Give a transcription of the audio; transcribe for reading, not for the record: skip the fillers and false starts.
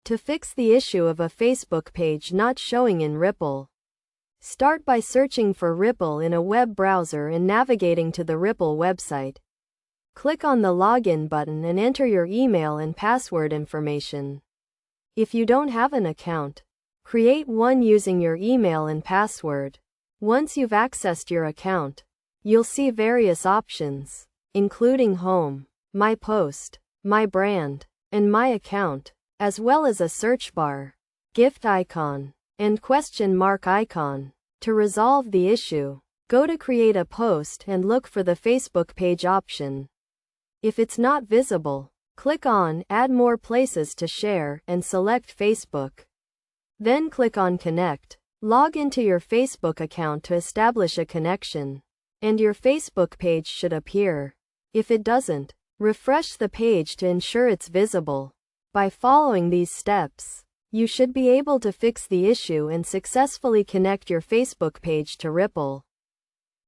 To fix the issue of a Facebook page not showing in Ripple, start by searching for Ripple in a web browser and navigating to the Ripple website. Click on the Login button and enter your email and password information. If you don't have an account, create one using your email and password. Once you've accessed your account, you'll see various options, including Home, My Post, My Brand, and My Account, as well as a search bar, gift icon, and question mark icon. To resolve the issue, go to Create a Post and look for the Facebook page option. If it's not visible, click on Add More Places to Share and select Facebook. Then click on Connect. Log into your Facebook account to establish a connection, and your Facebook page should appear. If it doesn't, refresh the page to ensure it's visible. By following these steps, you should be able to fix the issue and successfully connect your Facebook page to Ripple.